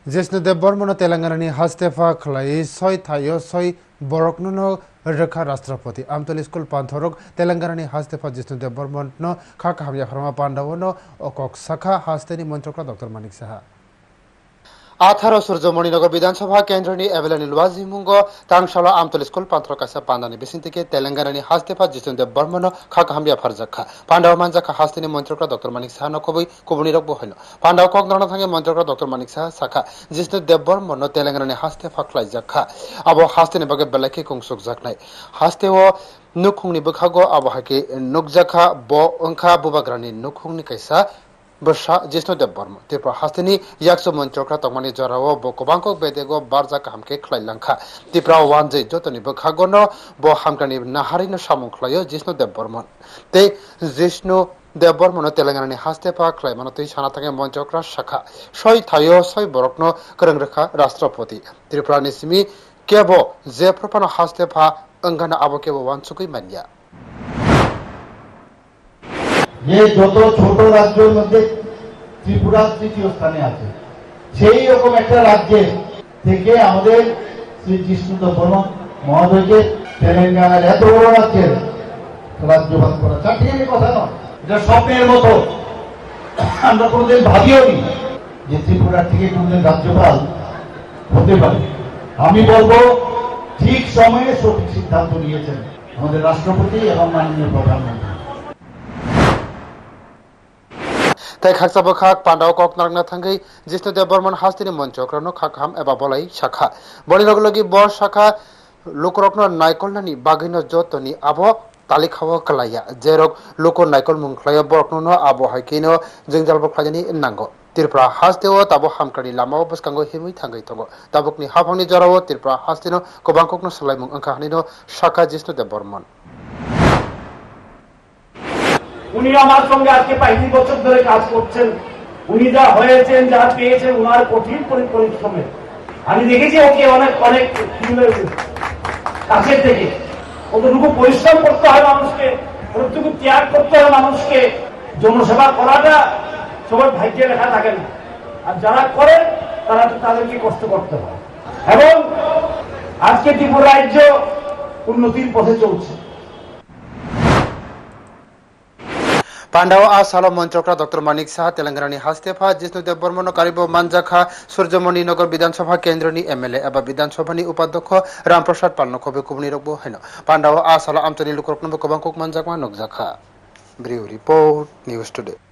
जिष्णुदेव बर्मन तेलंगानानि हास्तेफा खलाई सय थायो सय बरकनुनो रोखा राष्ट्रपति आमतल स्कूल पांथरक तेलंगानानि हास्तेफा जिष्णुदेव बर्मन खाका हामिया फरमा पांडवनो अकक शाखा हास्तेनि मंत्रक डॉक्टर मानिक साहा 18 सूर्यमणिनगर विधानसभा केन्द्रनि एभेलेनि लुवाजिमुंग तांगशाला आमतल स्कूल पांथरकासा पांडानि बिसिंतिके तेलंगानानि हास्तेफा जिष्णुदेव बर्मन खाका हामिया फरजाखा पांडव मानजाखा हास्तेनि मंत्रक डॉक्टर मानिक साहा नखबै कुबुनिरक बहैनो पांडव कक नरना थांगे मंत्रक डॉक्टर मानिक साहा साखा जिष्णुदेव बर्मन तेलंगानानि हास्तेफा खलाइजाखा आबो हास्तेनि बागे बेलाखि कुंसुक जाखनाय हास्तेओ नुखुंनि बखागो आबो हाके नुकजाखा ब अंखा बुबाग्रानि नुखुंनि कैसा बर्षा जिष्णुदेव बर्मन त्रिपुरा हास्तेनि याक्सो मंत्रक्रा तकमानि जराओ बकबांको बेदेगो बारजा कामके खलाइलांखा त्रिपुरा वानजै जतनि बखागोनो ब हामकानि नाहारिनो सामुं खलायो जिष्णुदेव बर्मन ते जिष्णुदेव बर्मन तेलंगानानि हास्तेफा खलाइमानो तै साना थांगे मंत्रक्रा शाखा सय थायो सय बरकनो करंरेखा राष्ट्रपति त्रिपुरानि सिमि केबो जेप्रपानो हास्तेफा अंगाना आबो केबो वानसुकै मानिया ये যত ছোট রাজ্যের মধ্যে ত্রিপুরা তৃতীয় স্থানে আছে সেই রকম একটা রাজ্যে থেকে আমাদের শ্রী জিষ্ণুদেব বর্মন মহোদয়কে তেলেঙ্গানার এত বড় রাজ্যের রাজ্যপাল করা চাকরির কথা নয় এটা স্বপ্নের মতো আমরা কোনোদিন ভাবিও নি যে ত্রিপুরা থেকে কোনোদিন রাজ্যপাল হতে পারে আমি বলবো ঠিক সময়ে সঠিক সিদ্ধান্ত নিয়েছেন আমাদের রাষ্ট্রপতি এবং মাননীয় প্রধানমন্ত্রী তাই খাকসাबो खाक पांडाव कक नारना थांगै जिष्णुदेव बर्मन हास्तिनि मंत्रक्रनो खाकहाम एबा बलाई शाखा बनि लगलगी ब शाखा लोकरकनो नायकलनानि बागैनो जतनि आबो तालिखाव कलाया जेरक लोक नायकल मुंख्लाया बरकनो आबो हाइकिनो जोंजालबो खाजनि नांगो त्रिपुरा हास्तेओ ताबो हामकानि लामाव बसकांगो हिमै थांगै थंगो ताबुकनि हाफांनि जराव त्रिपुरा हास्तिनो गोबांककनो सलायमुं अंखा हानिनो शाखा जिष्णुदेव बर्मन উনি আমার সঙ্গে আজকে 35 বছর ধরে কাজ করছেন উনি যা হয়েছেন যা পেয়েছেন ওনার কঠিন পরিশ্রমে আমি দেখেছি ওকে অনেক অনেক কাছের থেকে কতটুকু পরিশ্রম করতে হয় মানুষকে কতটুকু ত্যাগ করতে হয় মানুষকে জনসেবা করাটা সবার ভাগ্যে লেখা থাকে না আর যারা করে তারা তো তাদেরকে কষ্ট করতে হয় এবং আজকে ত্রিপুরা রাজ্য উন্নতির পথে চলছে पांडव आसालो मंत्रक्रा डॉक्टर मानिक साहा तेलंगानानि हास्तेफा जिष्णुदेव बर्मन कारिबो मानजाखा सूर्यमणि नगर विधानसभा केन्द्रनि एमएलए एबा विधानसभानि उपाध्यक्ष रामप्रसाद पालनखबे कुबुनि रकबो हैनो पांडव आसालो आमतनि लुकरकनो गोबांकक मानजाकमा नगजाखा ब्रिउ रिपोर्ट न्यूज टुडे।